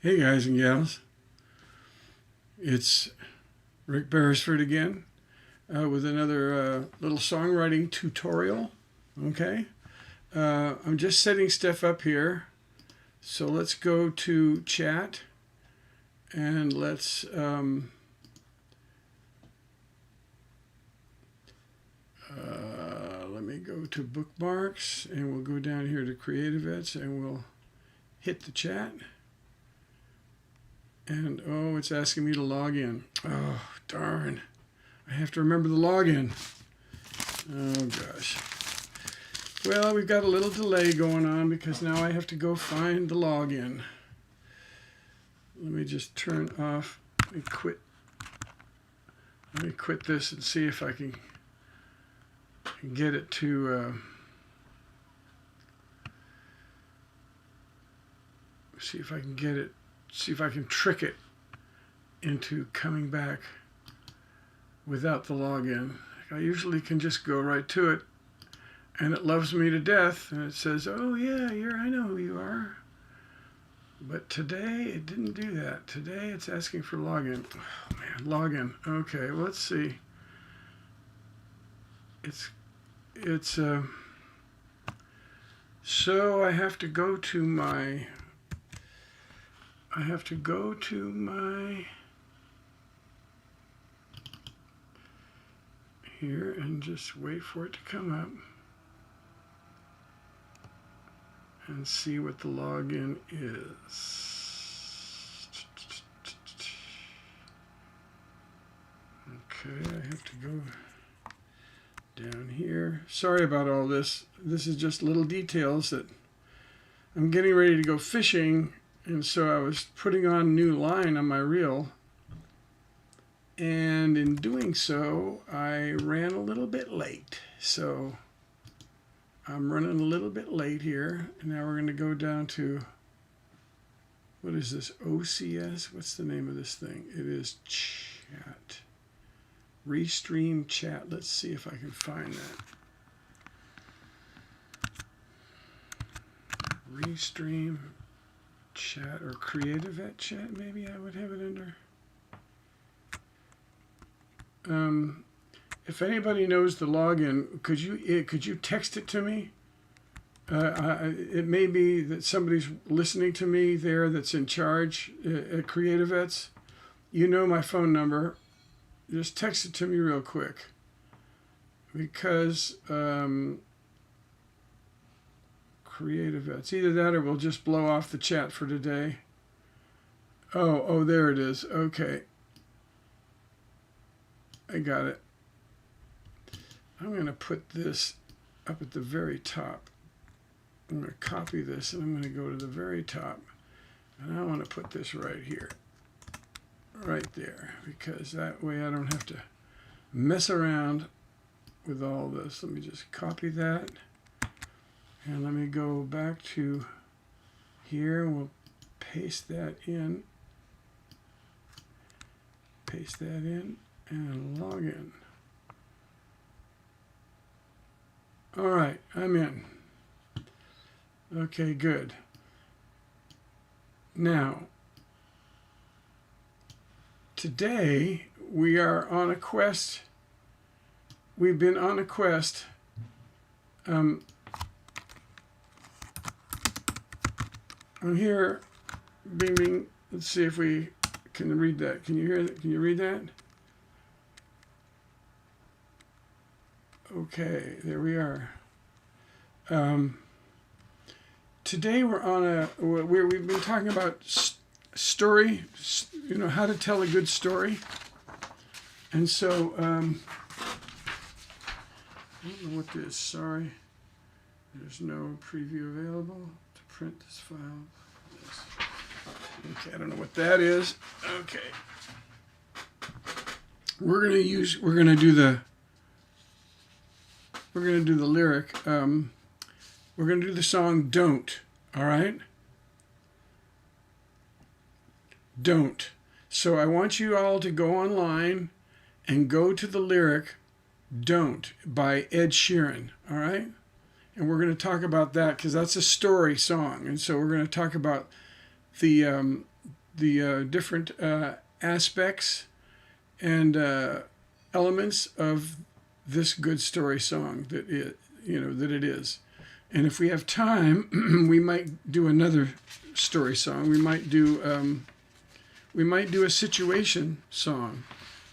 Hey guys and gals, it's Rick Beresford again with another little songwriting tutorial. Okay, I'm just setting stuff up here, so let's go to chat and let's let me go to bookmarks and we'll go down here to CreatiVets and we'll hit the chat. And oh, it's asking me to log in. Oh, darn. I have to remember the login. Oh, gosh. Well, we've got a little delay going on because now I have to go find the login. Let me just turn off. Let me quit this and see if I can get it to see if I can get it. See if I can trick it into coming back without the login. I usually can just go right to it, and it loves me to death, and it says, "Oh yeah, I know who you are." But today it didn't do that. Today it's asking for login. Oh man, login. Okay, well, let's see. So I have to go to my. Here and just wait for it to come up and see what the login is. Okay, I have to go down here. Sorry about all this. This is just little details that I'm getting ready to go fishing. And so I was putting on a new line on my reel, and in doing so, I ran a little bit late. So I'm running a little bit late here. And now we're going to go down to, what is this, OCS? What's the name of this thing? It is chat. Restream chat. Let's see if I can find that. Restream chat or CreatiVet chat, maybe I would have it under. If anybody knows the login, could you text it to me? It may be that somebody's listening to me there that's in charge at CreatiVets. You know my phone number. Just text it to me real quick, because CreatiVets. Either that or we'll just blow off the chat for today. Oh, there it is. Okay. I got it. I'm going to put this up at the very top. I'm going to copy this and I'm going to go to the very top. And I want to put this right here. Right there. Because that way I don't have to mess around with all this. Let me just copy that. And let me go back to here and we'll paste that in. Paste that in and log in. All right, I'm in. Okay, good. Now, today we are on a quest. We've been on a quest. I'm here, bing, bing. Let's see if we can read that. Can you hear that? Can you read that? Okay, there we are. Today we're on we've been talking about story, how to tell a good story. And so, I don't know what this, sorry. There's no preview available. Print this file. Okay, I don't know what that is. Okay. We're gonna do the lyric. We're gonna do the song Don't, all right? Don't. So I want you all to go online and go to the lyric Don't by Ed Sheeran, all right? And we're going to talk about that because that's a story song. And so we're going to talk about the the different aspects and elements of this good story song that it is. And if we have time, we might do another story song. We might do a situation song.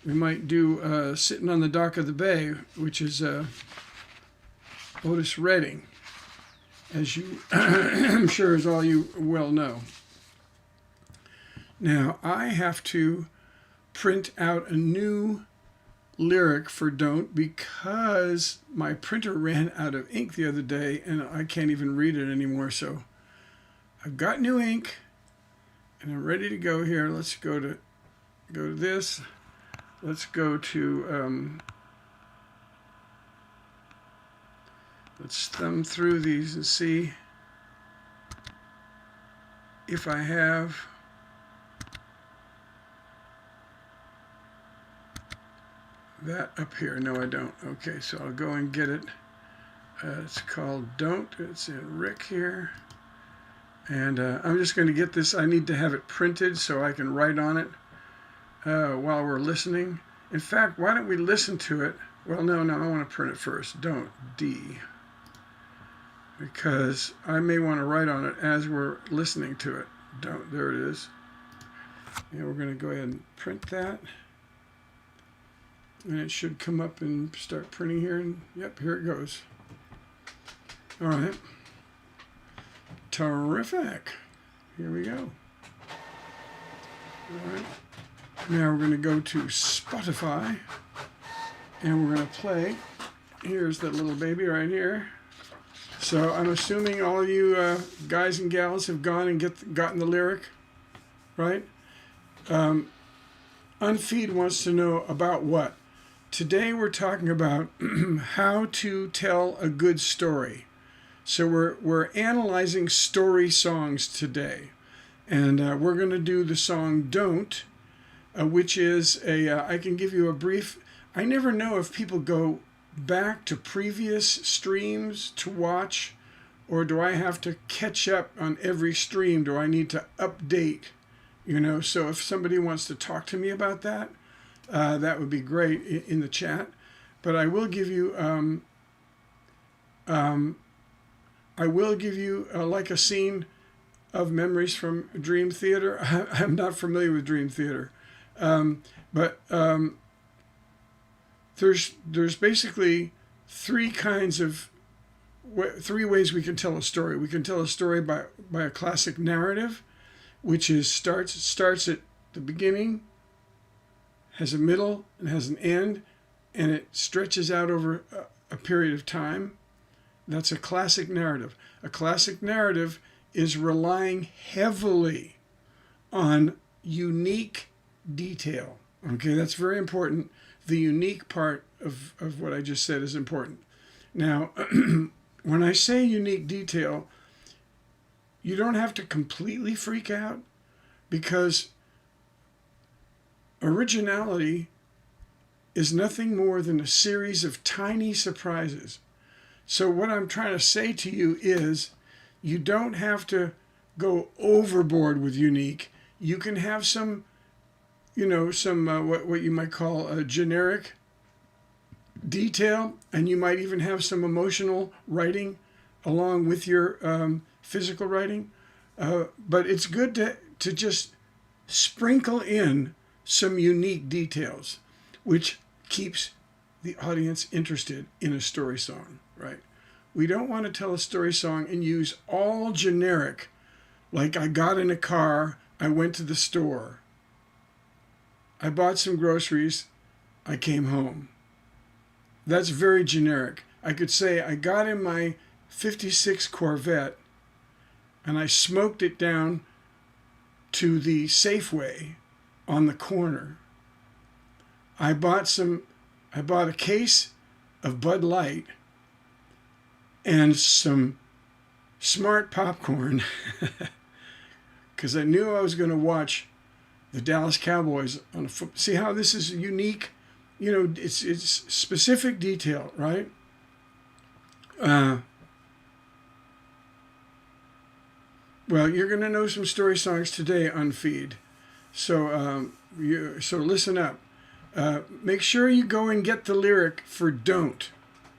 We might do Sitting on the Dock of the Bay, which is Otis Redding, as you I'm sure as all you well know. Now I have to print out a new lyric for Don't, because my printer ran out of ink the other day and I can't even read it anymore. So I've got new ink and I'm ready to go here. Let's go to this. Let's go to let's thumb through these and see if I have that up here. No, I don't. Okay, so I'll go and get it. It's called Don't. It's in Rick here. And I'm just going to get this. I need to have it printed so I can write on it while we're listening. In fact, why don't we listen to it? Well, no, I want to print it first. Don't, D. Because I may want to write on it as we're listening to it. Don't, there it is. And we're going to go ahead and print that. And it should come up and start printing here. And yep, here it goes. All right. Terrific. Here we go. All right. Now we're going to go to Spotify. And we're going to play. Here's that little baby right here. So I'm assuming all of you guys and gals have gone and gotten the lyric, right? Unfeed wants to know about what? Today we're talking about how to tell a good story. So we're analyzing story songs today. And we're going to do the song Don't, which is I can give you a brief. I never know if people go back to previous streams to watch, or do I have to catch up on every stream? Do I need to update? So if somebody wants to talk to me about that, that would be great in the chat. But I will give you like a scene of memories from Dream Theater. I'm not familiar with Dream Theater, but there's basically three ways we can tell a story. We can tell a story by a classic narrative, which is starts at the beginning, has a middle, and has an end, and it stretches out over a period of time. That's a classic narrative. A classic narrative is relying heavily on unique detail. Okay, that's very important. The unique part of what I just said is important. Now, when I say unique detail, you don't have to completely freak out, because originality is nothing more than a series of tiny surprises. So what I'm trying to say to you is, you don't have to go overboard with unique. You can have some what you might call a generic detail, and you might even have some emotional writing along with your physical writing. But it's good to just sprinkle in some unique details, which keeps the audience interested in a story song, right? We don't want to tell a story song and use all generic, like I got in a car, I went to the store, I bought some groceries, I came home. That's very generic. I could say I got in my 56 Corvette and I smoked it down to the Safeway on the corner. I bought a case of Bud Light and some Smart popcorn because I knew I was going to watch the Dallas Cowboys on a foot. See how this is unique? It's specific detail, right? Well, you're going to know some story songs today on Feed. So listen up. Make sure you go and get the lyric for Don't.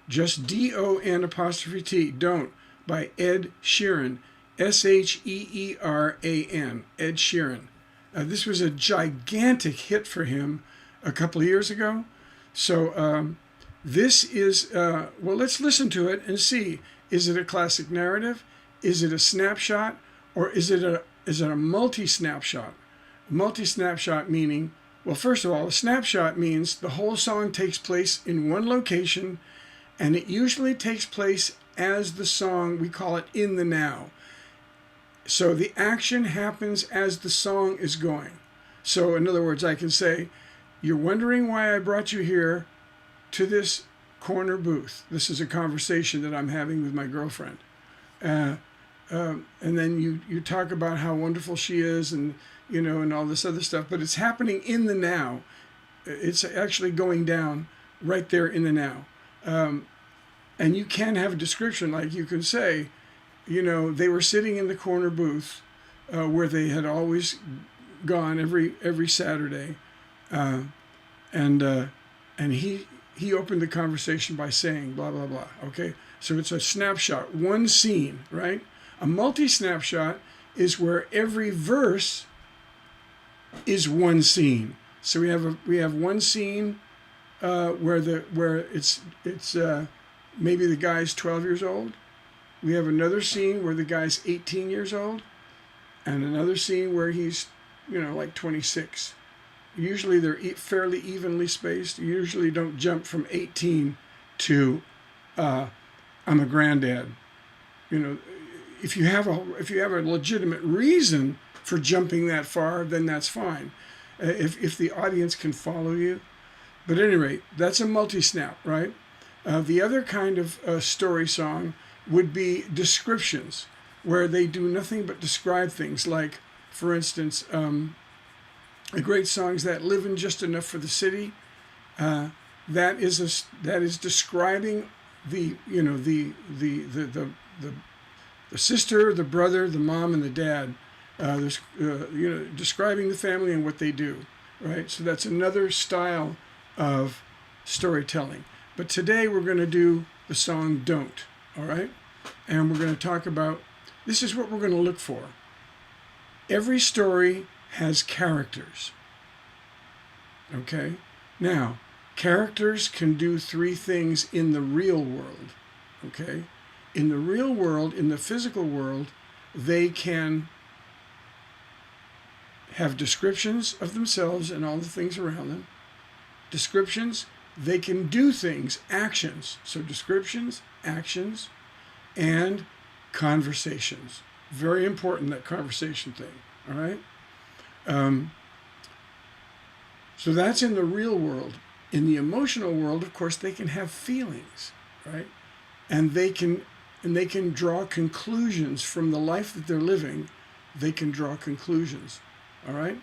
Just D-O-N apostrophe T, Don't, by Ed Sheeran. Sheeran. Ed Sheeran. This was a gigantic hit for him a couple of years ago. So this is, well, let's listen to it and see. Is it a classic narrative? Is it a snapshot? Or is it a multi-snapshot? Multi-snapshot meaning, well, first of all, a snapshot means the whole song takes place in one location, and it usually takes place as the song, we call it in the now. So the action happens as the song is going. So in other words, I can say, you're wondering why I brought you here to this corner booth. This is a conversation that I'm having with my girlfriend. And then you talk about how wonderful she is and, you know, and all this other stuff, but it's happening in the now. It's actually going down right there in the now. And you can have a description, like you can say, you know, they were sitting in the corner booth where they had always gone every Saturday, and he opened the conversation by saying blah blah blah. Okay, so it's a snapshot, one scene, right? A multi-snapshot is where every verse is one scene. So we have one scene where it's maybe the guy's 12 years old. We have another scene where the guy's 18 years old, and another scene where he's, you know, like 26. Usually they're fairly evenly spaced. You usually don't jump from 18 to I'm a granddad. You know, if you have a legitimate reason for jumping that far, then that's fine. If the audience can follow you. But at any rate, that's a multi-snap, right? The other kind of story song would be descriptions, where they do nothing but describe things. Like, for instance, a great song is that "Living Just Enough for the City." That is describing the sister, the brother, the mom, and the dad. Describing the family and what they do, right? So that's another style of storytelling. But today we're going to do the song Don't, all right? And we're going to talk about, this is what we're going to look for. Every story has characters, okay? Now, characters can do three things in the real world, okay? In the real world, in the physical world, they can have descriptions of themselves and all the things around them. Descriptions, they can do things, actions. So descriptions, actions, and conversations. Very important, that conversation thing, all right? So that's in the real world. In the emotional world, of course, they can have feelings, right? And they can draw conclusions from the life that they're living. They can draw conclusions, all right?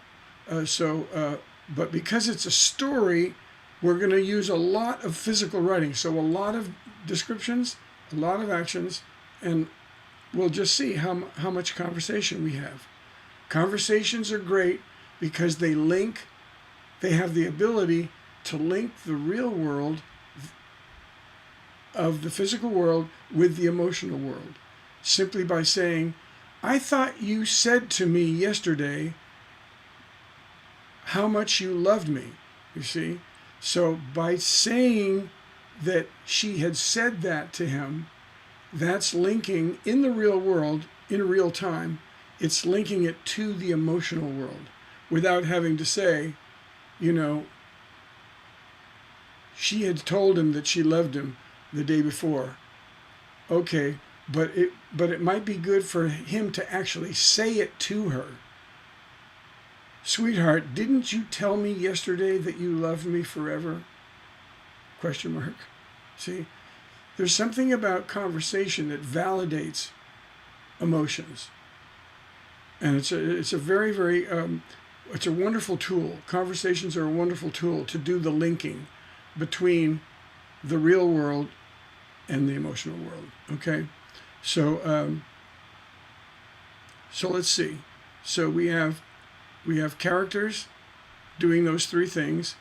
But because it's a story, we're going to use a lot of physical writing. So a lot of descriptions, a lot of actions, and we'll just see how much conversation we have. Conversations are great because they have the ability to link the real world of the physical world with the emotional world, simply by saying, I thought you said to me yesterday how much you loved me, you see? So by saying that she had said that to him, that's linking in the real world, in real time, it's linking it to the emotional world without having to say, you know, she had told him that she loved him the day before. Okay, but it might be good for him to actually say it to her. Sweetheart, didn't you tell me yesterday that you loved me forever? Question mark. See, there's something about conversation that validates emotions. And it's a very, very, it's a wonderful tool. Conversations are a wonderful tool to do the linking between the real world and the emotional world, okay? So let's see. So we have We have characters doing those three things.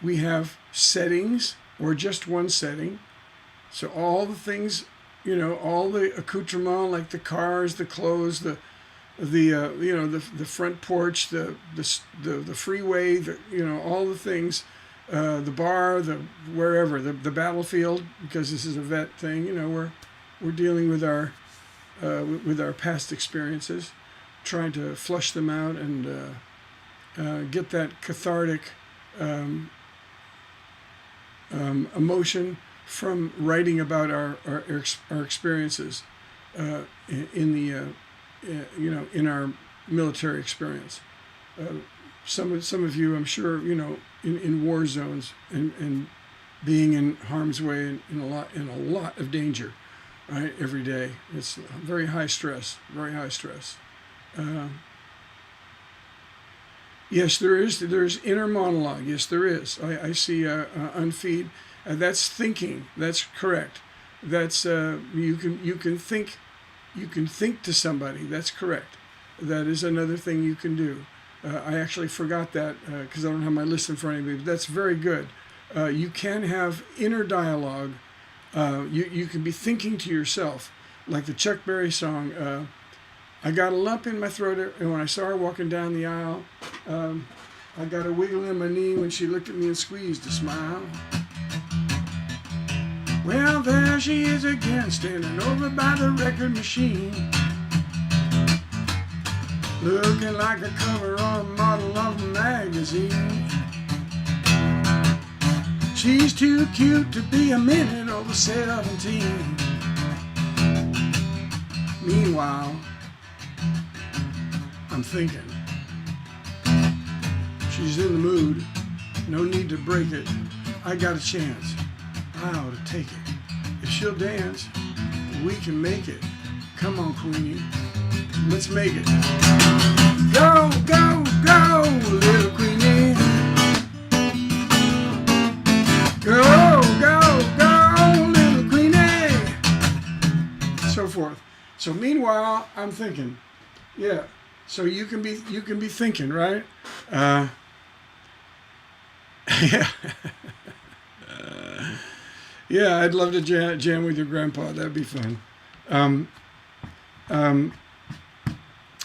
We have settings, or just one setting. So all the things, you know, all the accoutrement, like the cars, the clothes, the front porch, the freeway, you know, all the things, the bar, wherever, the battlefield, because this is a vet thing. You know, we're dealing with our past experiences, trying to flush them out and get that cathartic emotion from writing about our experiences in our military experience. Some of you, I'm sure, you know, in war zones and being in harm's way in a lot of danger, right, every day. It's very high stress, very high stress. Yes, there's inner monologue. Yes, there is. I see unfeed. That's thinking. That's correct. That's you can think to somebody. That's correct. That is another thing you can do. I actually forgot that because I don't have my list in front of me. But that's very good. You can have inner dialogue. You can be thinking to yourself, like the Chuck Berry song. I got a lump in my throat, and when I saw her walking down the aisle, I got a wiggle in my knee when she looked at me and squeezed a smile. Well, there she is again, standing over by the record machine, looking like a cover or a model of a magazine. She's too cute to be a minute over 17. Meanwhile, I'm thinking, she's in the mood, no need to break it. I got a chance, I ought to take it. If she'll dance, we can make it. Come on, Queenie, let's make it. Go, go, go, little Queenie. Go, go, go, little Queenie. So forth. So meanwhile, I'm thinking, yeah. So you can be thinking, right? Yeah. Yeah, I'd love to jam with your grandpa. That'd be fun.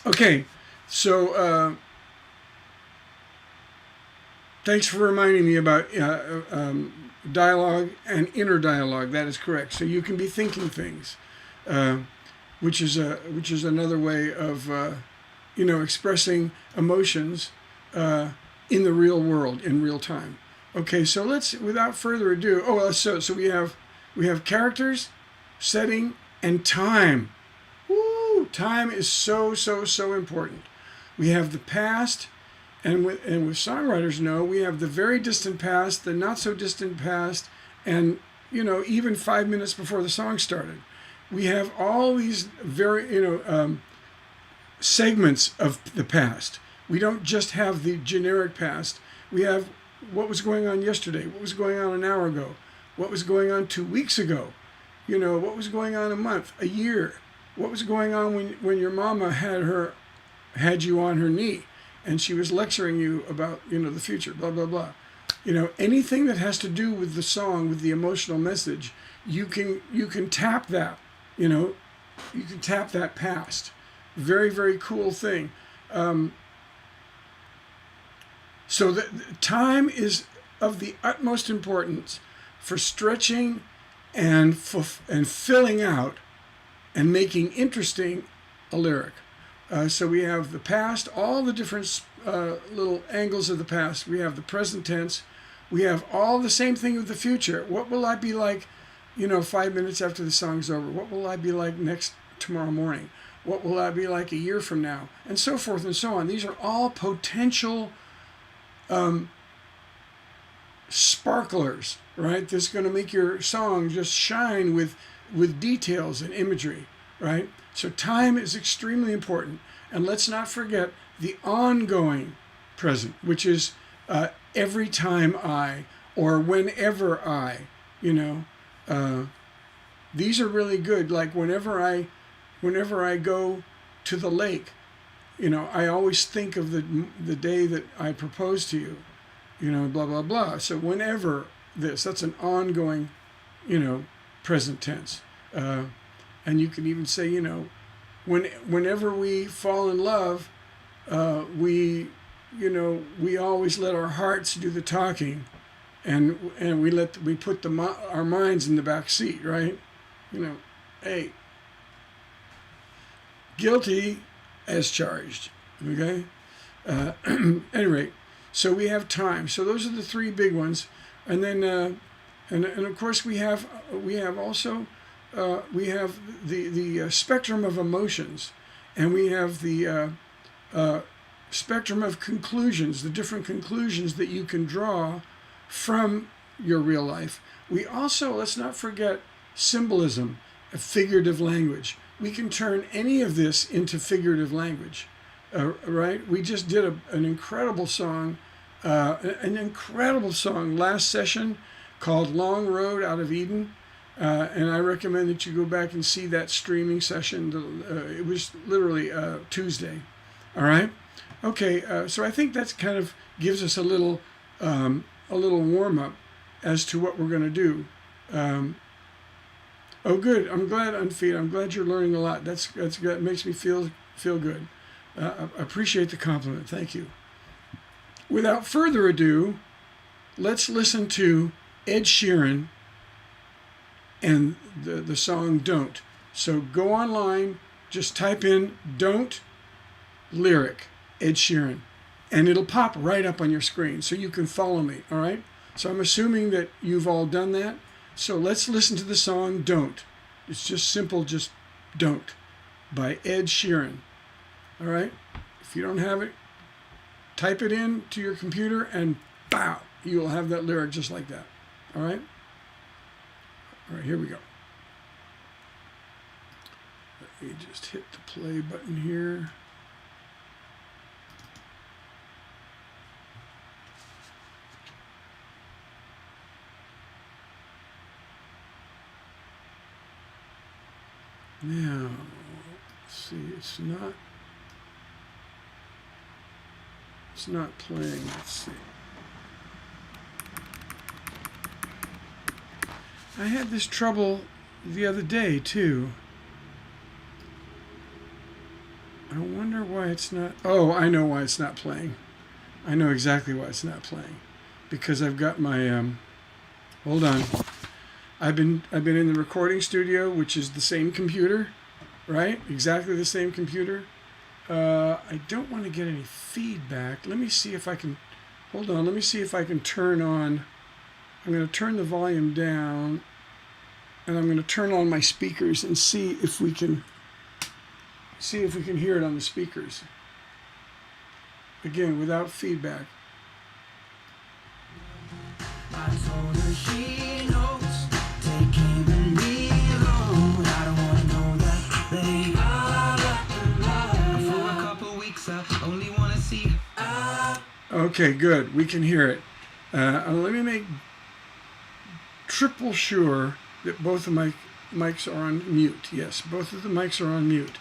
Okay, so thanks for reminding me about dialogue and inner dialogue. That is correct. So you can be thinking things, which is another way of expressing emotions in the real world, in real time. Okay, so let's, without further ado, so we have characters, setting, and time. Woo! Time is so important. We have the past, and with songwriters know, we have the very distant past, the not so distant past, and even 5 minutes before the song started. We have all these very segments of the past. We don't just have the generic past. We have what was going on yesterday, what was going on an hour ago, what was going on 2 weeks ago, what was going on a month, a year, what was going on when your mama had you on her knee and she was lecturing you about the future, blah blah blah. Anything that has to do with the song, with the emotional message, you can tap that. You can tap that past. Very, very cool thing. So the time is of the utmost importance for stretching and filling out and making interesting a lyric. So we have the past, all the different little angles of the past. We have the present tense. We have all the same thing with the future. What will I be like, 5 minutes after the song's over? What will I be like tomorrow morning? What will I be like a year from now? And so forth and so on. These are all potential sparklers, right? That's going to make your song just shine with details and imagery, right? So time is extremely important. And let's not forget the ongoing present, which is every time or whenever these are really good. Like whenever I go to the lake, you know, I always think of the day that I proposed to you, you know, blah, blah, blah. So whenever that's an ongoing, you know, present tense. And you can even say, you know, whenever we fall in love, we, you know, we always let our hearts do the talking, and we put our minds in the back seat, right? You know, hey, guilty as charged. Okay. Any rate, so we have time. So those are the three big ones, and then and of course we have also we have the spectrum of emotions, and we have the spectrum of conclusions, the different conclusions that you can draw from your real life. We also, let's not forget, symbolism, a figurative language. We can turn any of this into figurative language, right? We just did an incredible song last session called Long Road Out of Eden. And I recommend that you go back and see that streaming session. It was literally Tuesday. All right. Okay. So I think that's kind of gives us a little warm up as to what we're going to do. Oh, good. I'm glad, Unfeed. I'm glad you're learning a lot. That's good. It makes me feel good. I appreciate the compliment. Thank you. Without further ado, let's listen to Ed Sheeran and the song Don't. So go online, just type in Don't lyric Ed Sheeran, and it'll pop right up on your screen so you can follow me, all right? So I'm assuming that you've all done that. So let's listen to the song Don't. It's just simple, just Don't, by Ed Sheeran, all right? If you don't have it, type it in to your computer and bow, you will have that lyric just like that, all right? All right, here we go. Let me just hit the play button here. Now, let's see, it's not playing, let's see. I had this trouble the other day too. I wonder why it's not. Oh, I know why it's not playing. I know exactly why it's not playing. Because I've got my hold on. I've been in the recording studio, which is the same computer, right? Exactly the same computer. I don't want to get any feedback. Let me see if I can. Hold on. Let me see if I can turn on. I'm going to turn the volume down, and I'm going to turn on my speakers and see if we can hear it on the speakers. Again, without feedback. I told her she knows, taking me alone. I don't want to know that, babe. For a couple weeks, I only want to see. Okay, good. We can hear it. Let me make triple sure that both of my mics are on mute. Yes, both of the mics are on mute.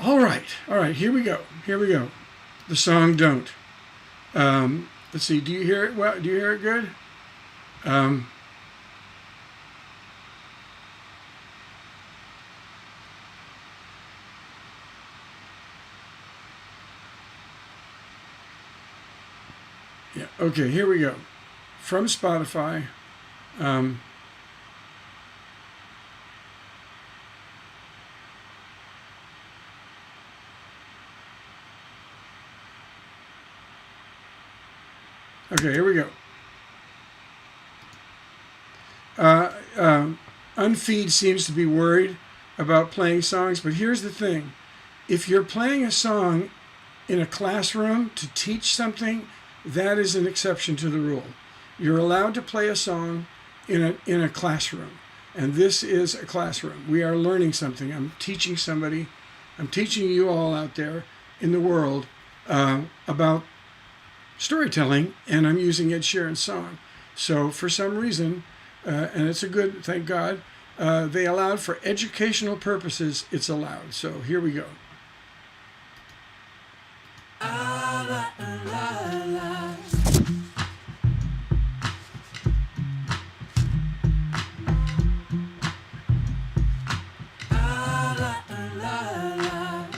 All right, here we go. The song Don't. Let's see, do you hear it well? Do you hear it good? Yeah, okay, here we go. From Spotify. Okay, here we go. Unfeed seems to be worried about playing songs, but here's the thing. If you're playing a song in a classroom to teach something, that is an exception to the rule. You're allowed to play a song in a classroom, and this is a classroom. We are learning something. I'm teaching somebody. I'm teaching you all out there in the world about storytelling, and I'm using Ed Sheeran's song. So for some reason, and it's a good, thank God, they allowed for educational purposes, it's allowed. So here we go.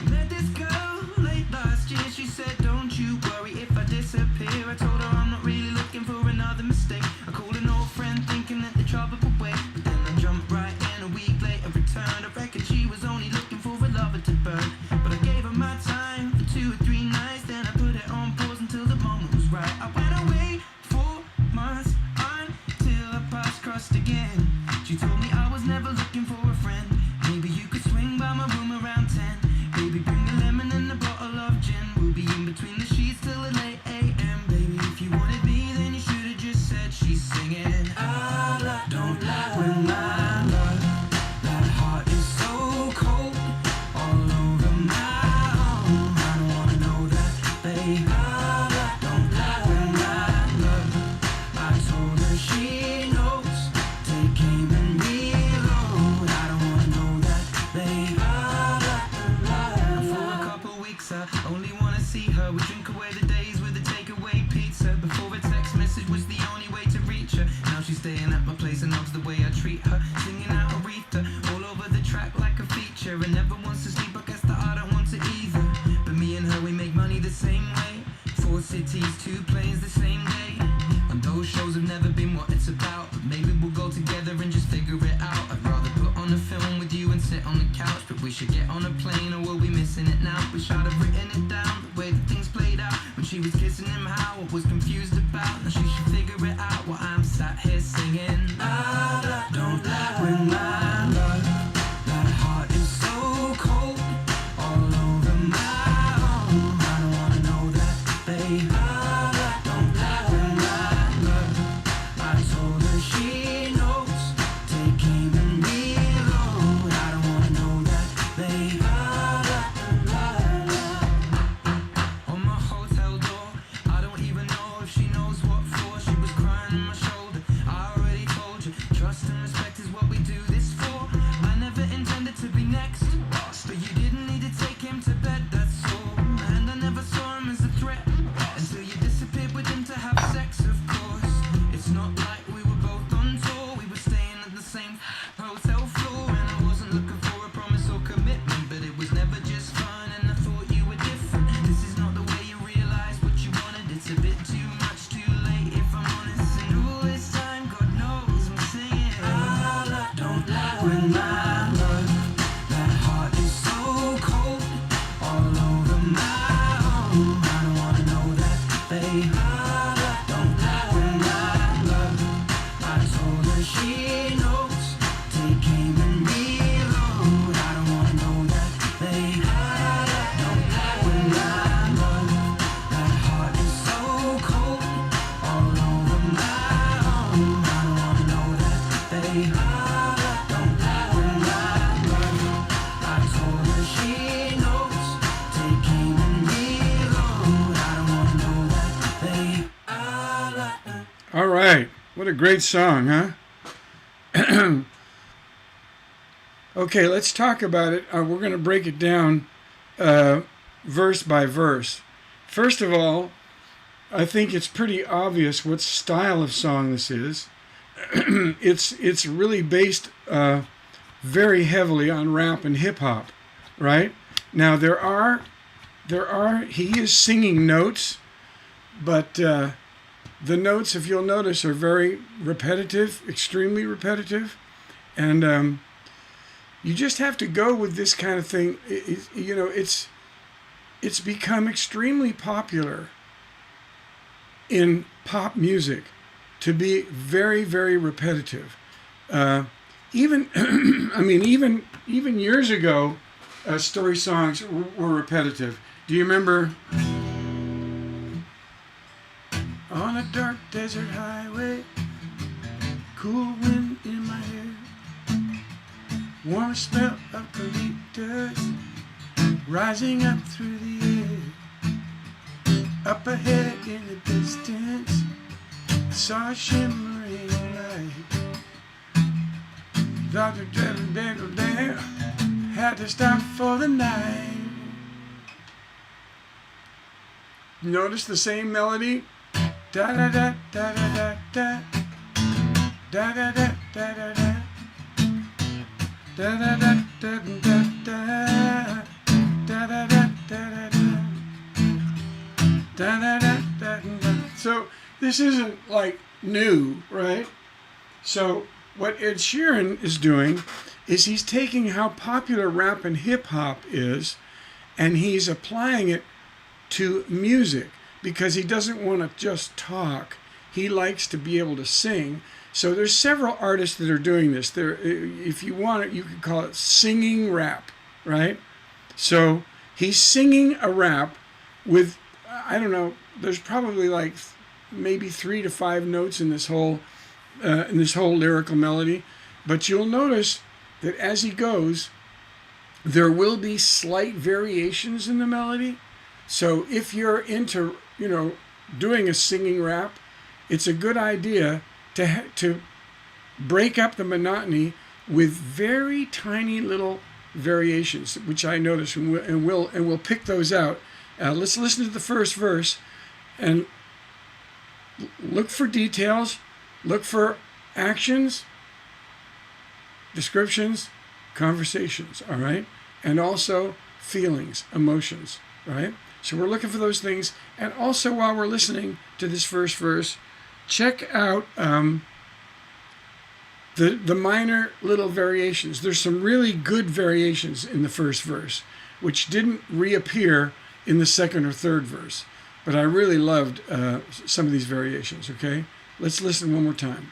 Met this girl late last year. She said, don't you worry if I disappear. I told her I'm not really looking for another mistake. I called an old friend thinking that the trouble would wait, but then I jumped right in. A week later returned. I reckon she was only looking for a lover to burn, but I gave her my time for 2 or 3 nights. Then I put it on pause until the moment was right. I went away 4 months until our paths crossed again. She told me I was never looking for a friend. Maybe you could swing by my room around 10. Baby, bring the lemon and a bottle of gin. We'll be in between the sheets till the late AM. Baby, if you wanted me, then you should have just said she's singing. Don't lie when my love, that heart is so cold, all over my own. I don't wanna know that, babe. Don't lie when my love, I told her she knows. Take aim and reload. I don't wanna know that, babe. And for a couple weeks I only wanna see her. We drink away the days with a takeaway pizza. Before a text message was the only way to reach her. Now she's staying at my place and loves the way I treat her. Singing out Aretha all over the track like a feature. And never wants to sleep, I guess that I don't want to either. But me and her, we make money the same way. 4 cities, 2 planes the same day. And those shows have never been what it's about, but maybe we'll go together and just figure it out. I'd rather put on a film with you and sit on the couch, but we should get on a plane or we'll be missing it now. Wish I'd have written it down, the way that things played out when she was kissing him, how I was confused about. Now she should figure it out while I'm sat here singing. Don't lie when my love, that heart is so cold, all over my own. I don't wanna know that, babe. Don't lie when my love, I told her she knows. Take aim and reload. I don't wanna know that, babe. On my hotel door, I don't even know if she knows what for. She was crying on my shoulder. I already told you, trust and respect is what we do this for. I never intended to be next, but you didn't need to take him to bed, that's all. And I never saw him as a threat until you disappeared with him to have sex, of course. It's not like we were both on tour. We were staying at the same hotel floor, and I wasn't looking for a promise or commitment, but it was never just fun, and I thought you were different. This is not the way you realize what you wanted. It's a bit too much, too late, if I'm honest. And all this time, God knows I'm singing. Don't lie when my love, that heart is so cold, all over my own. I don't wanna know that, babe. Don't lie when my love, I told her she knows. Take aim and reload. I don't wanna know that, babe. Don't lie when my love, that heart is so cold, all over my own. I don't wanna know that, babe. Don't lie when my love, I told her she knows. Take aim and reload. I don't wanna know that, babe. All right. What a great song, huh? Okay, let's talk about it. We're going to break it down verse by verse. First of all, I think it's pretty obvious what style of song this is. It's really based very heavily on rap and hip hop, right? Now there are he is singing notes, but the notes, if you'll notice, are very repetitive, extremely repetitive, and you just have to go with this kind of thing. It's become extremely popular in pop music to be very, very repetitive. Even even years ago, story songs were repetitive. Do you remember? On a dark desert highway, cool wind in my hair, warm smell of eucalyptus rising up through the air. Up ahead in the distance, I saw a shimmering light. Dr. Dreddle there had to stop for the night. Notice the same melody. Da da da da da da da da da da da da. Da da da da da da da da da da da da da. So this isn't like new, right? So what Ed Sheeran is doing is he's taking how popular rap and hip hop is, and he's applying it to music because he doesn't want to just talk. He likes to be able to sing. So there's several artists that are doing this. There, if you want it, you could call it singing rap, right? So he's singing a rap with, I don't know, there's probably like maybe 3 to 5 notes in this whole lyrical melody. But you'll notice that as he goes, there will be slight variations in the melody. So if you're into, doing a singing rap, it's a good idea to break up the monotony with very tiny little variations, which I notice, and we'll pick those out. Let's listen to the first verse and look for details, look for actions, descriptions, conversations, all right? And also feelings, emotions, right? So we're looking for those things. And also while we're listening to this first verse, check out the minor little variations. There's some really good variations in the first verse, which didn't reappear in the second or third verse. But I really loved some of these variations, okay? Let's listen one more time.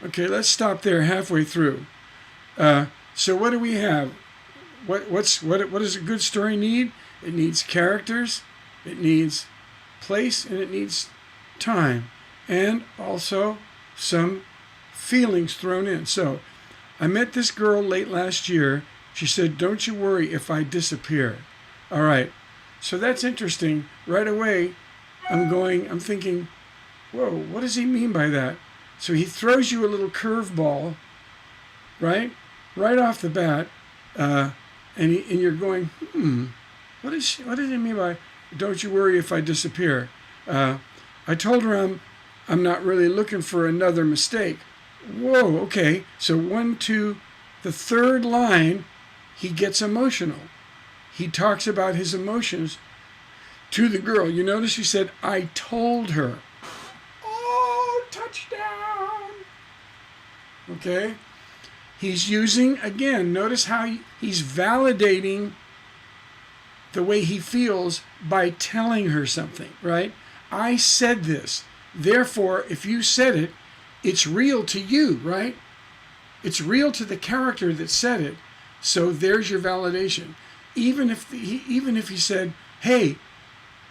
Okay, let's stop there halfway through. So what do we have? What does a good story need? It needs characters, it needs place, and it needs time, and also some feelings thrown in. So I met this girl late last year. She said, "Don't you worry if I disappear." All right, so that's interesting. Right away, I'm thinking, whoa, what does he mean by that? So he throws you a little curveball, right off the bat, and you're going, what does he mean by "Don't you worry if I disappear"? I told her I'm not really looking for another mistake. Whoa, okay. So the third line, he gets emotional. He talks about his emotions to the girl. You notice he said, "I told her." Oh, touchdown. Okay? He's using, again, notice how he's validating the way he feels by telling her something, right? I said this. Therefore, if you said it, it's real to you, right? It's real to the character that said it. So there's your validation. Even if he said, "Hey,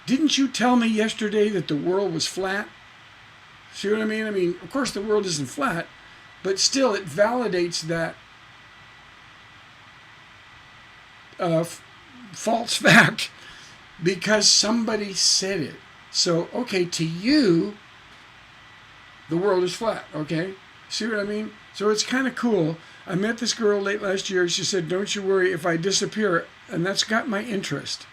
didn't you tell me yesterday that the world was flat?" See what I mean? I mean, of course the world isn't flat, but still it validates that false fact because somebody said it. So, okay, to you, the world is flat, okay? See what I mean? So it's kind of cool. I met this girl late last year. She said, "Don't you worry if I disappear," and that's got my interest.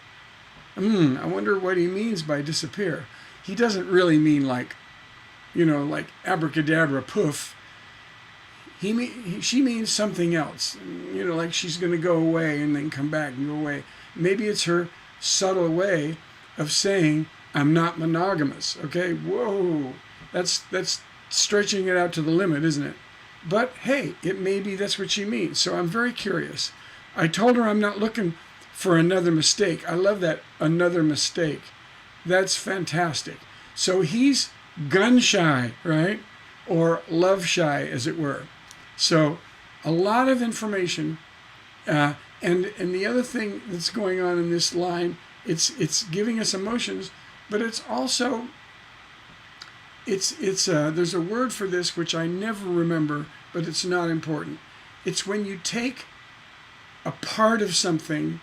I wonder what he means by disappear. He doesn't really mean like abracadabra, poof. She means something else. Like she's going to go away and then come back and go away. Maybe it's her subtle way of saying, "I'm not monogamous." Okay, whoa, that's stretching it out to the limit, isn't it? But hey, it maybe that's what she means. So I'm very curious. I told her I'm not looking for another mistake. I love that, another mistake. That's fantastic. So he's gun shy, right? Or love shy, as it were. So a lot of information. And the other thing that's going on in this line, it's giving us emotions, but it's also there's a word for this which I never remember, but it's not important. It's when you take a part of something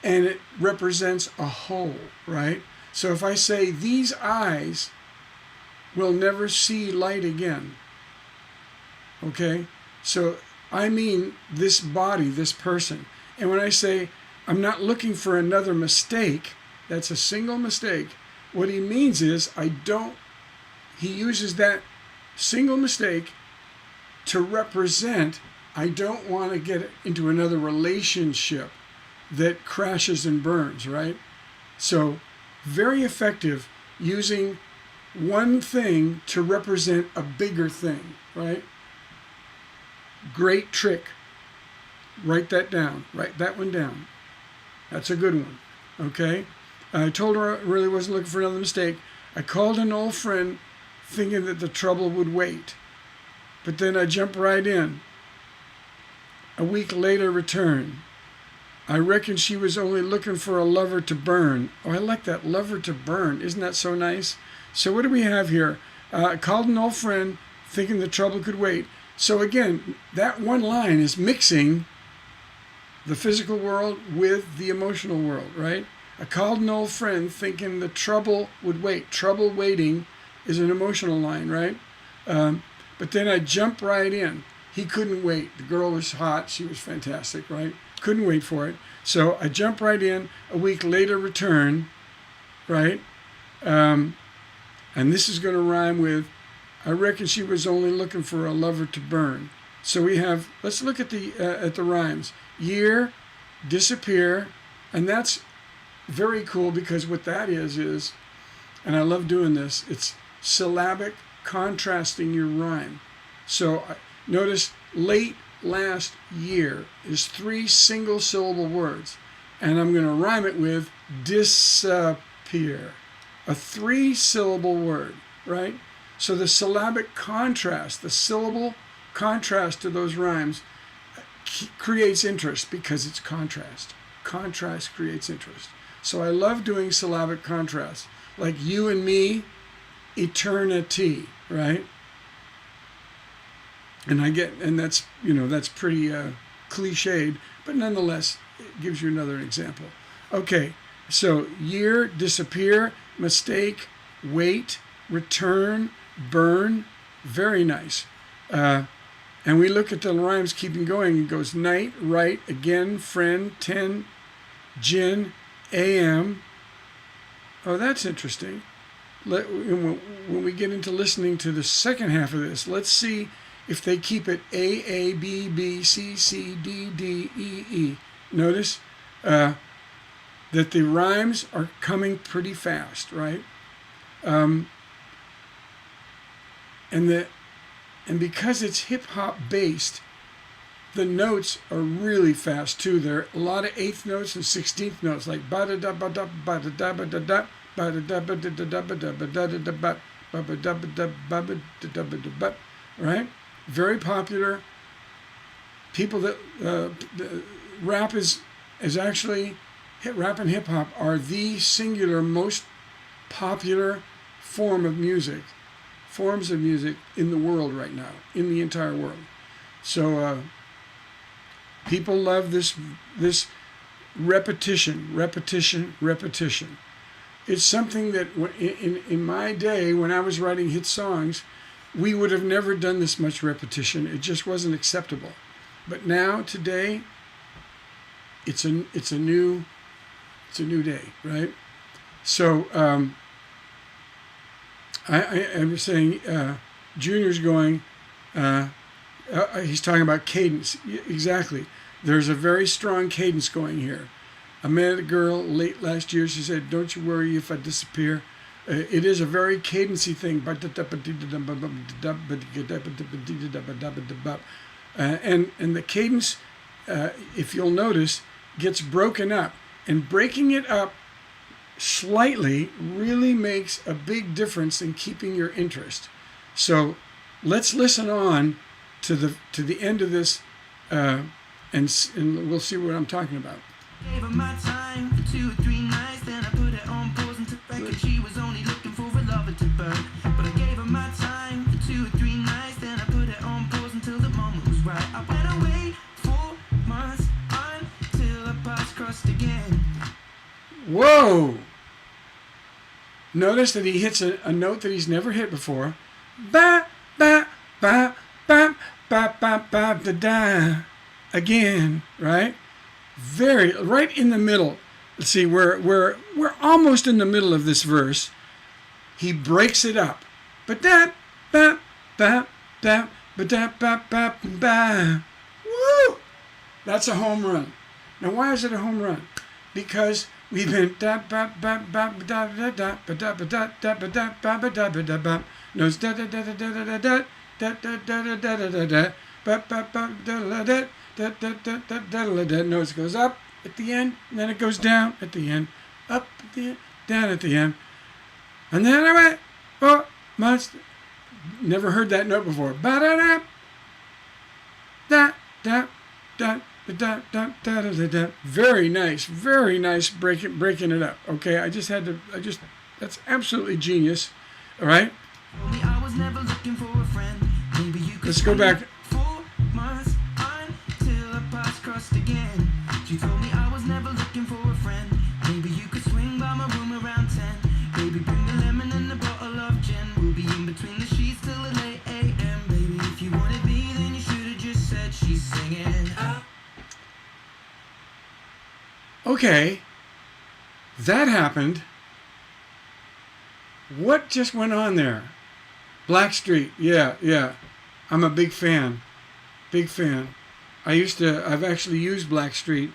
and it represents a whole, right? So if I say, these eyes will never see light again, okay? So I mean this body, this person. And when I say, I'm not looking for another mistake, that's a single mistake, what he means is he uses that single mistake to represent, I don't want to get into another relationship that crashes and burns, right? So very effective using one thing to represent a bigger thing, right? Great trick. Write that down. Write that one down. That's a good one, okay? I told her I really wasn't looking for another mistake. I called an old friend thinking that the trouble would wait. But then I jumped right in. A week later, returned. I reckon she was only looking for a lover to burn. Oh, I like that, lover to burn. Isn't that so nice? So what do we have here? I called an old friend thinking the trouble could wait. So again, that one line is mixing the physical world with the emotional world, right? I called an old friend thinking the trouble would wait. Trouble waiting is an emotional line, right? But then I jumped right in. He couldn't wait. The girl was hot. She was fantastic, right? Couldn't wait for it. So I jumped right in. A week later, return, right? And this is going to rhyme with, I reckon she was only looking for a lover to burn. So we have, let's look at the rhymes. Year, disappear, and that's very cool because what that is, and I love doing this, it's syllabic contrasting your rhyme. So notice late last year is 3 single syllable words, and I'm going to rhyme it with disappear, a 3 syllable word, right? So the syllabic contrast, the syllable contrast to those rhymes creates interest because it's contrast. Contrast creates interest. So I love doing syllabic contrast, like you and me, eternity, right? And that's, that's pretty cliched, but nonetheless, it gives you another example. Okay, so year, disappear, mistake, wait, return, burn, very nice. And we look at the rhymes keeping going. It goes night, right, again, friend, 10, gin, AM. Oh, that's interesting. When we get into listening to the second half of this, let's see if they keep it A, B, B, C, C, D, D, E, E. Notice that the rhymes are coming pretty fast, right? And because it's hip-hop based, the notes are really fast too. There are a lot of 8th notes and 16th notes, like ba-da-da-ba-da, ba-da-da-ba-da-da, ba-da-da-ba-da-da-ba-da-da-ba-da-da-ba, ba-ba-da-ba-da-ba-da-da-ba-da-da-ba, right? Very popular. People that rap is actually, rap and hip-hop are the singular most popular forms of music in the world right now, in the entire world. So people love this repetition. It's something that in my day, when I was writing hit songs, we would have never done this much repetition. It just wasn't acceptable. But now, today, it's a new day, right? So I was saying, Junior's going, he's talking about cadence. Exactly. There's a very strong cadence going here. I met a girl late last year. She said, don't you worry if I disappear. It is a very cadency thing. And the cadence, if you'll notice, gets broken up. And breaking it up slightly really makes a big difference in keeping your interest. So let's listen on to the end of this, and we'll see what I'm talking about. Gave her my time for 2 or 3 nights, then I put it on pause and took back, and she was only looking for a lover to burn. Whoa! Notice that he hits a note that he's never hit before. Ba, ba, ba, ba, ba, ba, ba, da, da. Again, right? Right in the middle. Let's see, we're almost in the middle of this verse. He breaks it up. Ba, da, ba, ba, ba, ba, da, ba, ba, ba. Woo! That's a home run. Now, why is it a home run? Because we've been da ba ba ba da da da ba da ba da da ba da ba ba da ba da ba. Notes da da da da da da da da da da da da da da da ba ba ba da da da da da da da da da. Notes goes up at the end, and then it goes down at the end, up at the end, down at the end, and then I went 4 months. Never heard that note before. Ba da da da da da. Da, da, da, da, da, da. Very nice breaking it up. Okay, that's absolutely genius. All right, let's go back. 4 months until our paths crossed again. She told me I was never looking for a friend. Maybe you could swing by my room around 10. Baby, bring the lemon and a bottle of gin. We'll be in between the sheets till the late AM. Baby, if you wanted me, then you should have just said she's singing. Okay, that happened. What just went on there? Blackstreet, yeah. I'm a big fan. I've actually used Blackstreet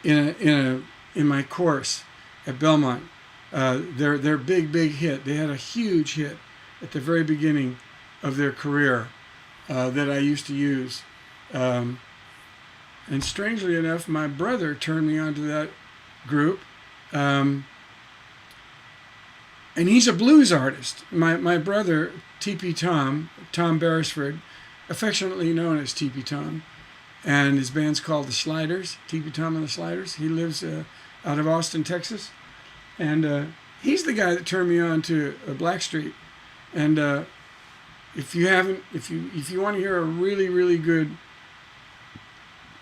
in my course at Belmont. Their big hit. They had a huge hit at the very beginning of their career that I used to use. And strangely enough, my brother turned me on to that group. And he's a blues artist. My brother, Tom Beresford, affectionately known as TP Tom, and his band's called The Sliders, TP Tom and the Sliders. He lives out of Austin, Texas. And he's the guy that turned me on to Blackstreet. And if you want to hear a really good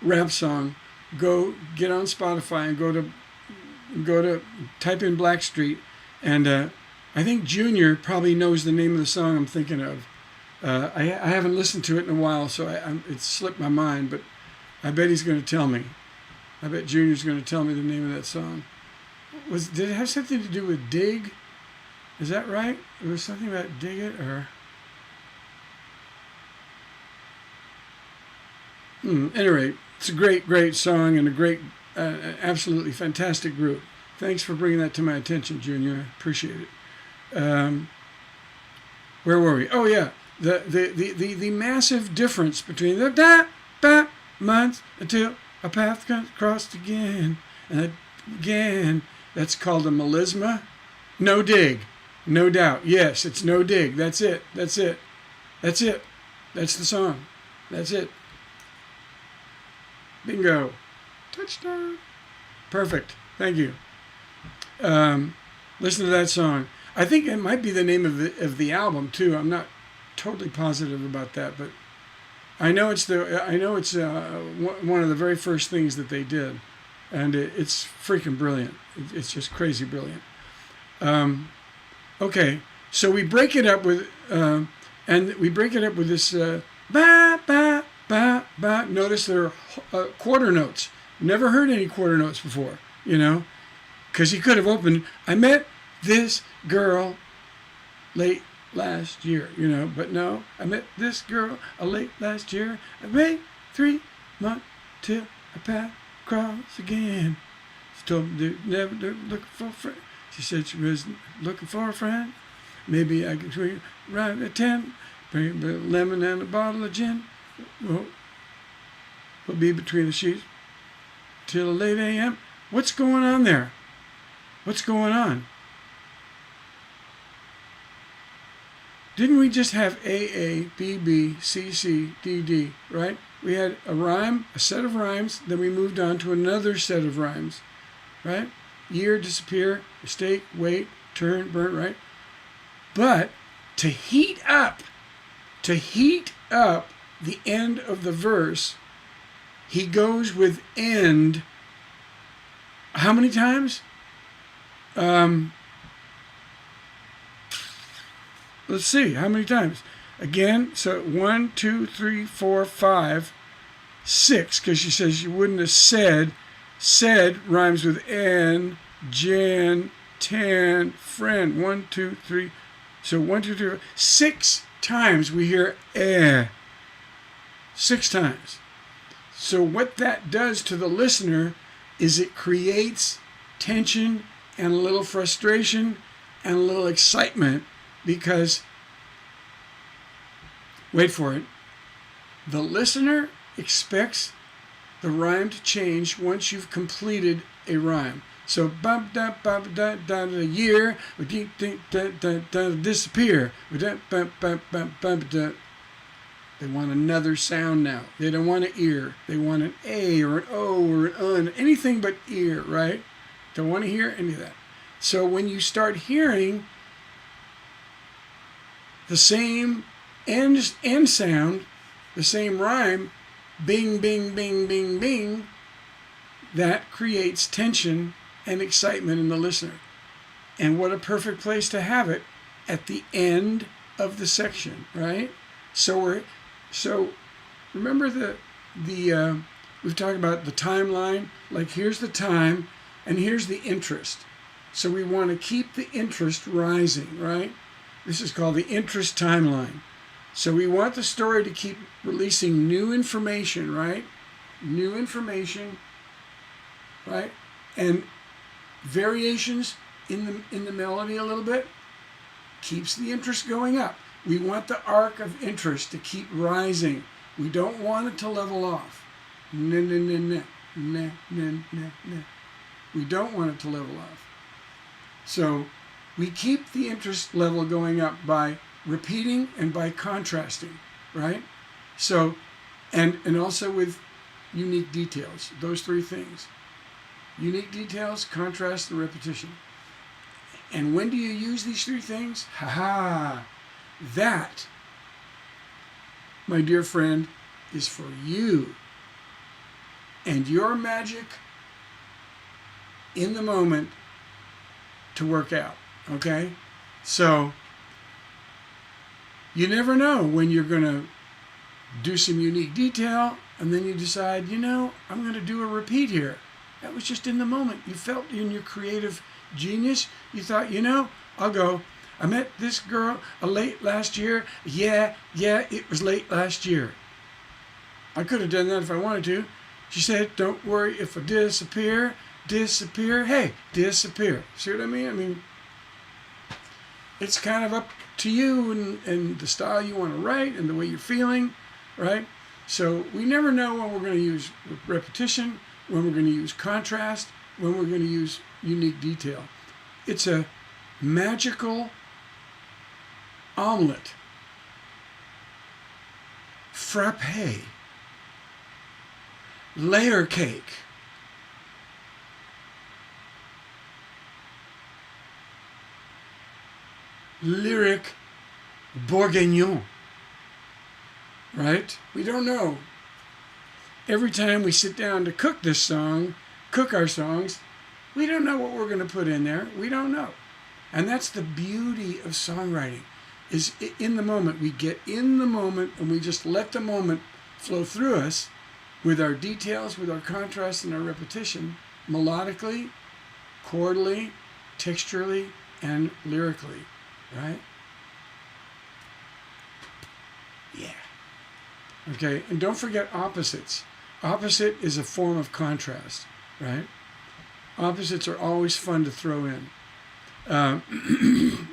rap song, go get on Spotify and go to type in Blackstreet, and I think Junior probably knows the name of the song I'm thinking of. I haven't listened to it in a while, so it slipped my mind, but I bet he's going to tell me. I bet Junior's going to tell me the name of that song. Did it have something to do with Dig? Is that right? It was something about Dig It, or anyway, it's a great song and a great, absolutely fantastic group. Thanks for bringing that to my attention, Junior. I appreciate it. Where were we? Oh yeah, the massive difference between the ba months until a path crossed again and again. That's called a melisma. No dig, no doubt. Yes, it's no dig. That's it. That's the song. That's it. Bingo. Touchdown. Perfect. Thank you. Listen to that song. I think it might be the name of the album too. I'm not totally positive about that, but I know it's one of the very first things that they did, and it's freaking brilliant. It's just crazy brilliant. Okay, so we break it up with this ba ba ba ba. Notice there are quarter notes. Never heard any quarter notes before, because he could have opened, I met this girl late last year, but no, I met this girl late last year. I wait 3 months till I path cross again. She told me to never looking for a friend. She said she was looking for a friend. Maybe I could swing right at 10, bring a bit of lemon and a bottle of gin. We'll be between the sheets till late a.m. What's going on there? What's going on? Didn't we just have A, B, B, C, C, D, D, right? We had a rhyme, a set of rhymes, then we moved on to another set of rhymes, right? Year, disappear, mistake, wait, turn, burn, right? But to heat up the end of the verse, he goes with end How many times? Let's see, how many times? Again, so 1, 2, 3, 4, 5, 6, because she says you wouldn't have said. Said rhymes with N, Jan, tan, friend. 1, 2, 3. So 1, 2, 3, 4. 6 times we hear eh. 6 times. So what that does to the listener is it creates tension and a little frustration and a little excitement because, wait for it, the listener expects the rhyme to change once you've completed a rhyme. So bum da bum da da da year, disappear. They want another sound now. They don't want an ear. They want an A or an O or an un. Anything but ear, right? Don't want to hear any of that. So when you start hearing the same end sound, the same rhyme, bing, bing, bing, bing, bing, that creates tension and excitement in the listener. And what a perfect place to have it at the end of the section, right? So remember we've talked about the timeline. Like here's the time, and here's the interest. So we want to keep the interest rising, right? This is called the interest timeline. So we want the story to keep releasing new information, right? New information, right? And variations in the melody a little bit keeps the interest going up. We want the arc of interest to keep rising. We don't want it to level off. No, no, no, no, no, no, no, no. We don't want it to level off. So we keep the interest level going up by repeating and by contrasting, right? So, and also with unique details, those 3 things. Unique details, contrast, and repetition. And when do you use these 3 things? Ha-ha! That, my dear friend, is for you and your magic in the moment to work out, okay? So, you never know when you're going to do some unique detail and then you decide, I'm going to do a repeat here. That was just in the moment. You felt in your creative genius. You thought, I'll go. I met this girl late last year. Yeah, it was late last year. I could have done that if I wanted to. She said, don't worry if I disappear. Hey, disappear. See what I mean? I mean, it's kind of up to you and the style you want to write and the way you're feeling, right? So we never know when we're going to use repetition, when we're going to use contrast, when we're going to use unique detail. It's a magical omelet, frappe, layer cake, lyric bourguignon, right? We don't know. Every time we sit down to cook our songs, we don't know what we're going to put in there. We don't know. And that's the beauty of songwriting, is in the moment. We get in the moment and we just let the moment flow through us with our details, with our contrast and our repetition, melodically, chordally, texturally, and lyrically, right? Yeah. Okay, and don't forget opposites. Opposite is a form of contrast, right? Opposites are always fun to throw in.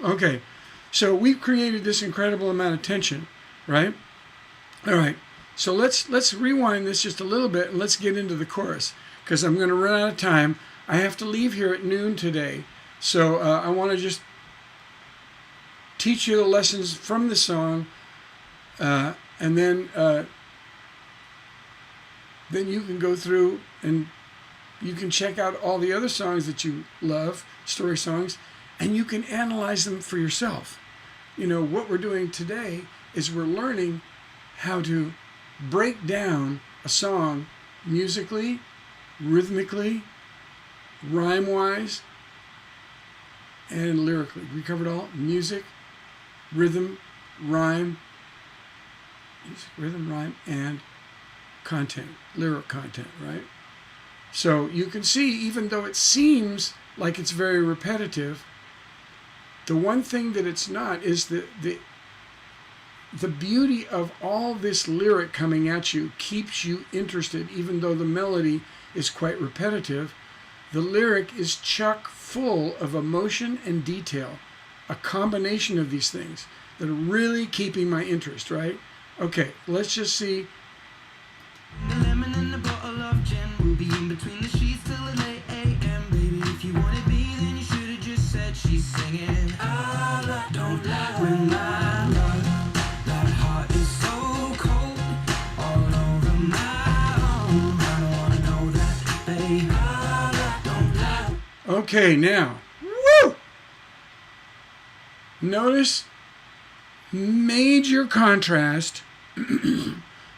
Okay, so we've created this incredible amount of tension, right? All right, so let's rewind this just a little bit and let's get into the chorus because I'm going to run out of time. I have to leave here at noon today, so I want to just teach you the lessons from the song, and then you can go through and you can check out all the other songs that you love, story songs, and you can analyze them for yourself. What we're doing today is we're learning how to break down a song musically, rhythmically, rhyme-wise and lyrically. We covered all music, rhythm, rhyme, and content, lyric content, right? So you can see, even though it seems like it's very repetitive, the one thing that it's not is the beauty of all this lyric coming at you keeps you interested, even though the melody is quite repetitive. The lyric is chock full of emotion and detail, a combination of these things that are really keeping my interest, right? Okay, let's just see. The lemon and a bottle of gin will be in between the sheets till 8 a.m. Baby, if you wanted me, then you should have just said she's singing. I don't lie when my love, that heart is so cold, all over my own. I don't wanna know that, babe. I don't lie. Okay, now, woo! Notice major contrast.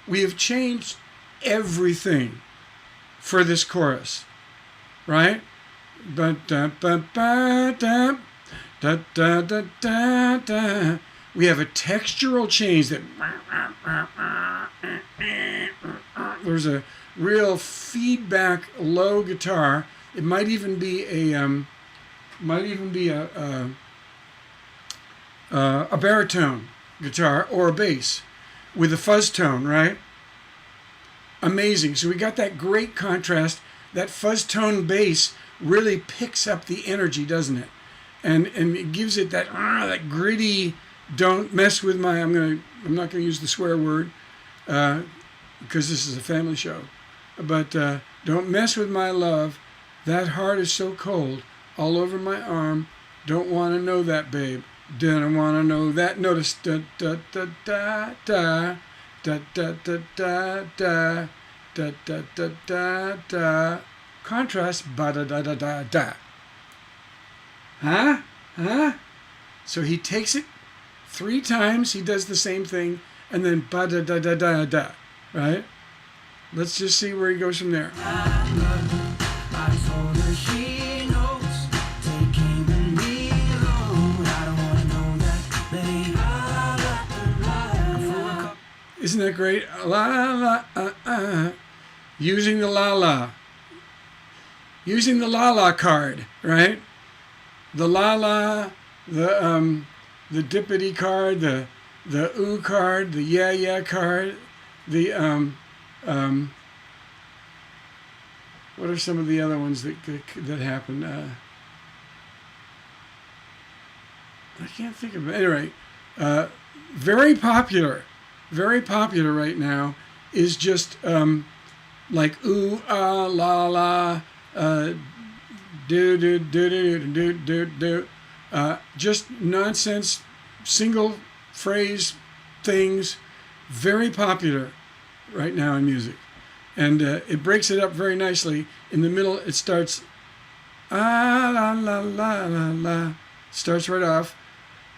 We have changed everything for this chorus, right? Da da da da da da da da da da. We have a textural change that there's a real feedback low guitar. It might even be a baritone guitar or a bass with a fuzz tone, right? Amazing. So we got that great contrast. That fuzz tone bass really picks up the energy, doesn't it? And it gives it that gritty. Don't mess with my. I'm not gonna use the swear word because this is a family show. But don't mess with my love. That heart is so cold, all over my arm. Don't want to know that, babe. Don't want to know that. Notice da da da da da da da da da da da da da da da. Contrast ba da da da da da. Huh? So he takes it 3 times. He does the same thing, and then ba da da da da da. Right? Let's just see where he goes from there. I told her she knows, taking me alone. I don't wanna know that, babe. Isn't that great? La la using the la la. Using the la la card, right? The la la, the dippity card, the ooh card, the yeah card, the what are some of the other ones that happen? I can't think of it. Anyway, very popular right now is just like ooh, ah, la, la, do, do, do, do, do, do, do. Just nonsense, single phrase things, very popular right now in music. And it breaks it up very nicely. In the middle, it starts, ah, la, la, la, la, la. Starts right off.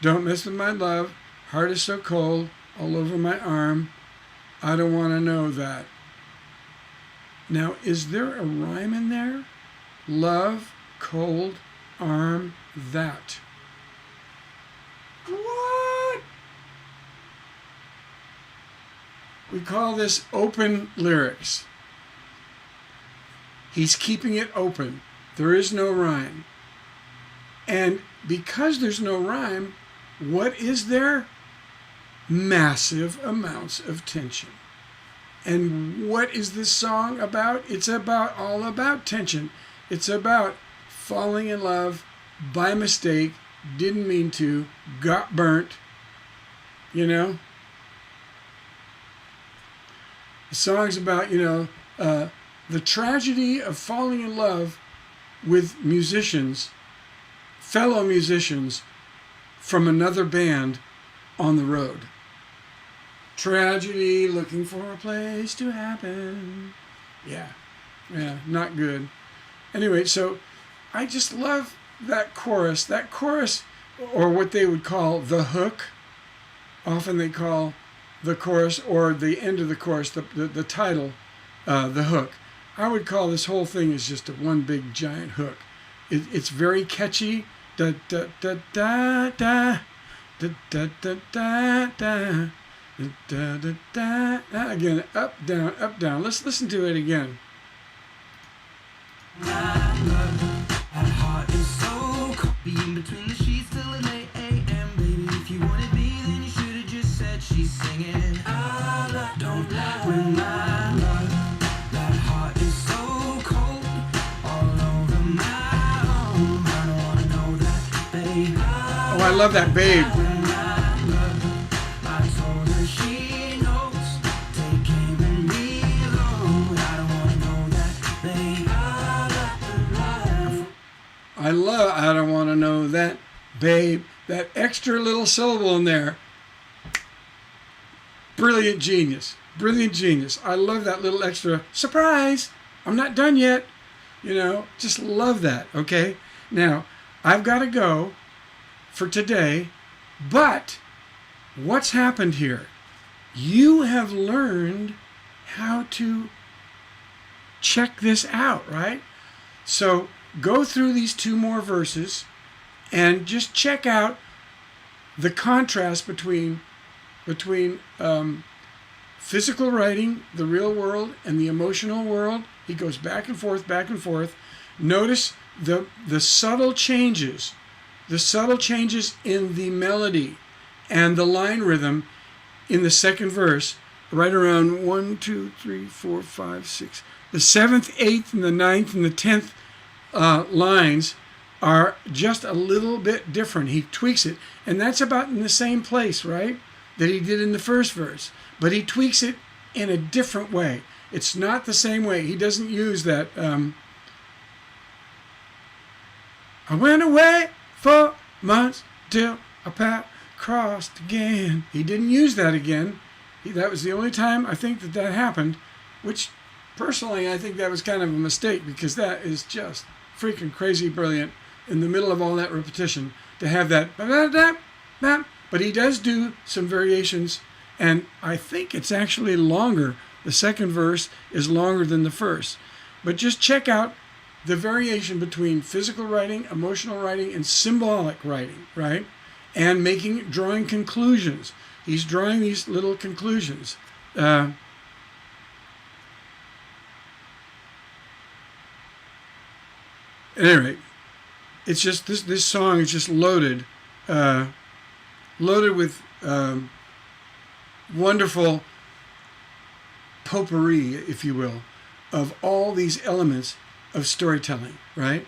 Don't mess with my love. Heart is so cold, all over my arm. I don't want to know that. Now, is there a rhyme in there? Love, cold, arm, that. What? We call this open lyrics. He's keeping it open. There is no rhyme. And because there's no rhyme, what is there? Massive amounts of tension. And what is this song about? It's all about tension. It's about falling in love by mistake, didn't mean to, got burnt, you know? The song's about, the tragedy of falling in love with musicians, fellow musicians from another band on the road. Tragedy, looking for a place to happen. Yeah, not good. Anyway, so I just love that chorus. That chorus, or what they would call the hook, often they call the chorus or the end of the chorus, the title, the hook. I would call this whole thing is just a one big giant hook. It's very catchy. Da da da da da da da da da da da da da. Again, up down up down. Let's listen to it again. That heart is so cold. Being between the sheets till the late AM, baby. If you wanted me, then you should have just said she's singing. I don't lie when my love. That heart is so cold, all over my own. I don't wanna know that, babe. Oh, I love that, babe. When my love, I told her she knows. Take aim and reload. I don't wanna know that, babe. I don't want to know that, babe. That extra little syllable in there. Brilliant genius. Brilliant genius. I love that little extra surprise. I'm not done yet. You know, just love that, okay? Now, I've got to go for today, but what's happened here? You have learned how to check this out, right? So go through these 2 more verses and just check out the contrast between physical writing, the real world, and the emotional world. He goes back and forth, back and forth. Notice the subtle changes, in the melody and the line rhythm in the second verse, right around 1, 2, 3, 4, 5, 6. The 7th, 8th, and the 9th, and the 10th lines are just a little bit different. He tweaks it, and that's about in the same place, right, that he did in the first verse, but he tweaks it in a different way. It's not the same way. He doesn't use that I went away for months till our path crossed again. He didn't use that again. That was the only time I think that happened, which personally I think that was kind of a mistake, because that is just freaking crazy brilliant in the middle of all that repetition to have that. But he does do some variations, and I think it's actually longer. The second verse is longer than the first. But just check out the variation between physical writing, emotional writing, and symbolic writing, right? And drawing conclusions. He's drawing these little conclusions. At any rate, it's just this song is just loaded with wonderful potpourri, if you will, of all these elements of storytelling, right?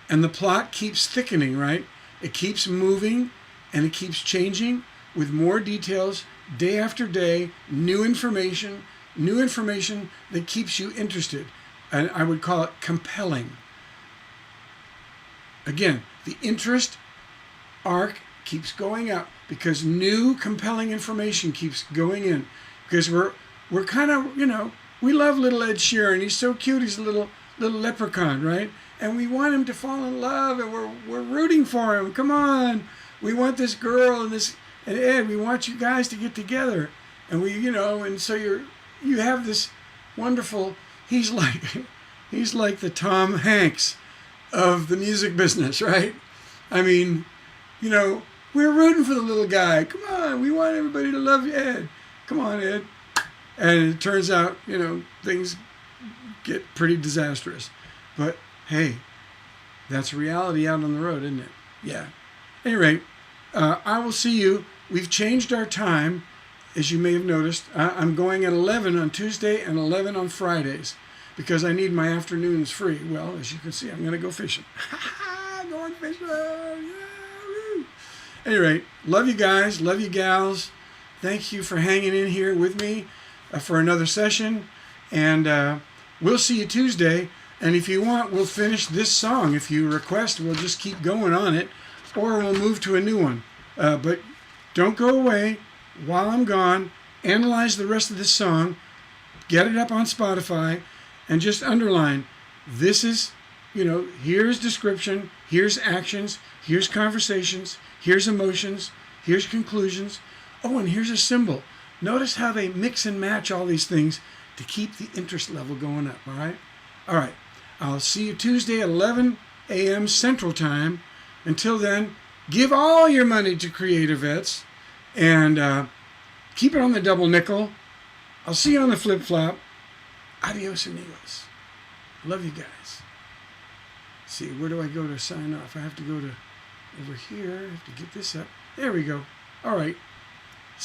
And the plot keeps thickening, right? It keeps moving and it keeps changing with more details day after day, new information that keeps you interested. And I would call it compelling. Again, the interest arc keeps going up because new compelling information keeps going in. Because we're kind of, we love little Ed Sheeran. He's so cute. He's a little leprechaun, right? And we want him to fall in love, and we're rooting for him. Come on. We want this girl and Ed, we want you guys to get together. And and so you have this wonderful, he's like the Tom Hanks of the music business, right? I mean, we're rooting for the little guy. Come on, we want everybody to love you, Ed. Come on, Ed. And it turns out, things get pretty disastrous. But hey, that's reality out on the road, isn't it? Yeah. At any rate, I will see you. We've changed our time, as you may have noticed. I'm going at 11 on Tuesday and 11 on Fridays because I need my afternoons free. Well, as you can see, I'm going to go fishing. Going fishing. Yeah, woo. At any rate, love you guys. Love you gals. Thank you for hanging in here with me for another session. And we'll see you Tuesday. And if you want, we'll finish this song. If you request, we'll just keep going on it. Or we'll move to a new one. But don't go away while I'm gone. Analyze the rest of this song. Get it up on Spotify. And just underline, this is, here's description, here's actions, here's conversations, here's emotions, here's conclusions. Oh, and here's a symbol. Notice how they mix and match all these things to keep the interest level going up, all right? All right. I'll see you Tuesday at 11 a.m. Central Time. Until then, give all your money to CreatiVets and keep it on the double nickel. I'll see you on the flip flop. Adios amigos. Love you guys. See, where do I go to sign off? I have to go to over here. I have to get this up. There we go. All right.